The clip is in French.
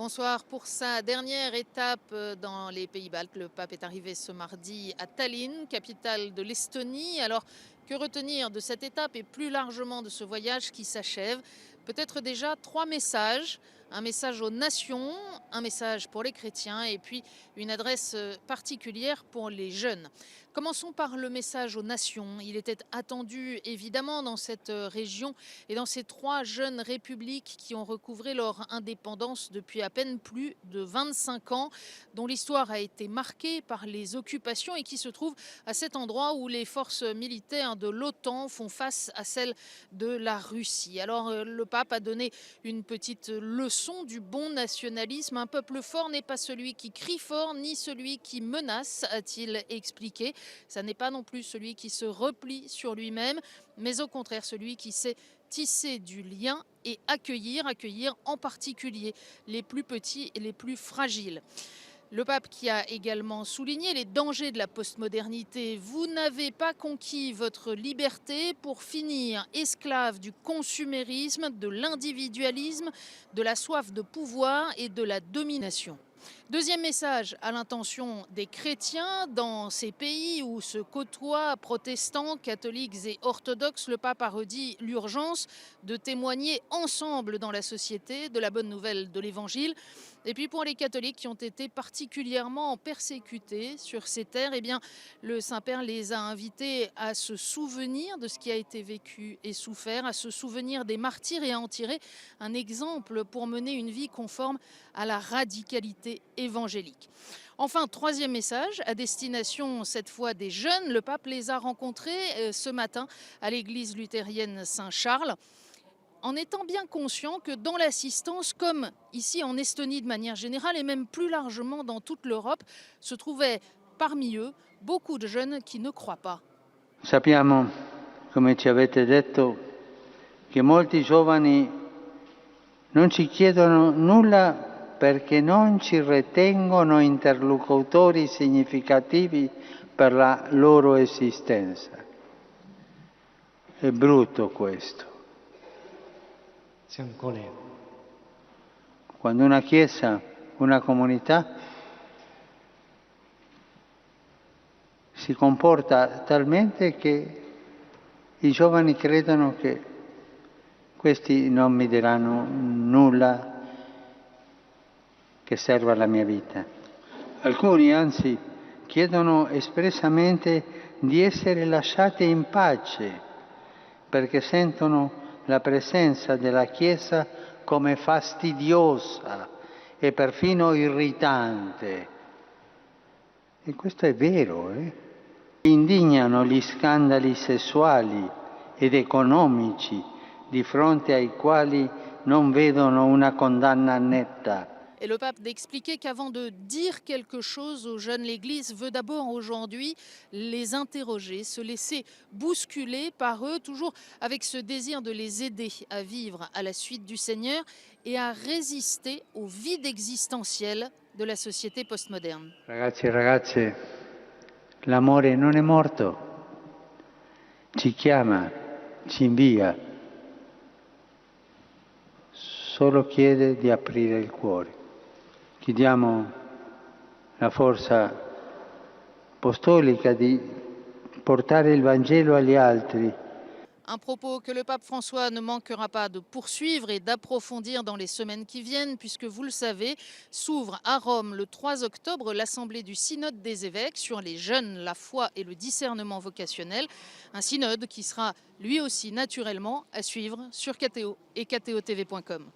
Bonsoir. Pour sa dernière étape dans les pays baltes, le pape est arrivé ce mardi à Tallinn, capitale de l'Estonie. Alors, que retenir de cette étape et plus largement de ce voyage qui s'achève? Peut-être déjà trois messages. Un message aux nations, un message pour les chrétiens et puis une adresse particulière pour les jeunes. Commençons par le message aux nations. Il était attendu évidemment dans cette région et dans ces trois jeunes républiques qui ont recouvré leur indépendance depuis à peine plus de 25 ans, dont l'histoire a été marquée par les occupations et qui se trouvent à cet endroit où les forces militaires de l'OTAN font face à celles de la Russie. Alors le pape a donné une petite leçon du bon nationalisme. Un peuple fort n'est pas celui qui crie fort ni celui qui menace, a-t-il expliqué. Ça n'est pas non plus celui qui se replie sur lui-même, mais au contraire celui qui sait tisser du lien et accueillir en particulier les plus petits et les plus fragiles. Le pape qui a également souligné les dangers de la postmodernité. Vous n'avez pas conquis votre liberté pour finir esclave du consumérisme, de l'individualisme, de la soif de pouvoir et de la domination. Deuxième message à l'intention des chrétiens dans ces pays où se côtoient protestants, catholiques et orthodoxes. Le pape a redit l'urgence de témoigner ensemble dans la société de la bonne nouvelle de l'évangile. Et puis pour les catholiques qui ont été particulièrement persécutés sur ces terres, eh bien, le Saint-Père les a invités à se souvenir de ce qui a été vécu et souffert, à se souvenir des martyrs et à en tirer un exemple pour mener une vie conforme à la radicalité évangélique. Enfin, troisième message, à destination cette fois des jeunes. Le pape les a rencontrés ce matin à l'église luthérienne Saint-Charles, en étant bien conscient que dans l'assistance, comme ici en Estonie de manière générale et même plus largement dans toute l'Europe, se trouvaient parmi eux beaucoup de jeunes qui ne croient pas. Sappiamo, come ci avete detto, che molti giovani non ci chiedono nulla perché non ci ritengono interlocutori significativi per la loro esistenza. È brutto questo. Quando una chiesa, una comunità si comporta talmente che i giovani credono che questi non mi diranno nulla che serva alla mia vita. Alcuni anzi chiedono espressamente di essere lasciati in pace perché sentono la presenza della Chiesa come fastidiosa e perfino irritante. E questo è vero, Indignano gli scandali sessuali ed economici di fronte ai quali non vedono una condanna netta. Et le pape d'expliquer qu'avant de dire quelque chose aux jeunes, l'Église veut d'abord aujourd'hui les interroger, se laisser bousculer par eux, toujours avec ce désir de les aider à vivre à la suite du Seigneur et à résister au vide existentiel de la société postmoderne. Ragazzi e ragazze, l'amore non è morto, ci chiama, ci invia, solo chiede di aprire il cuore. Chiediamo la forza apostolica di portare il Vangelo agli altri. Un propos que le pape François ne manquera pas de poursuivre et d'approfondir dans les semaines qui viennent, puisque vous le savez, s'ouvre à Rome le 3 octobre l'Assemblée du Synode des évêques sur les jeunes, la foi et le discernement vocationnel. Un synode qui sera lui aussi naturellement à suivre sur KTO et ktotv.com.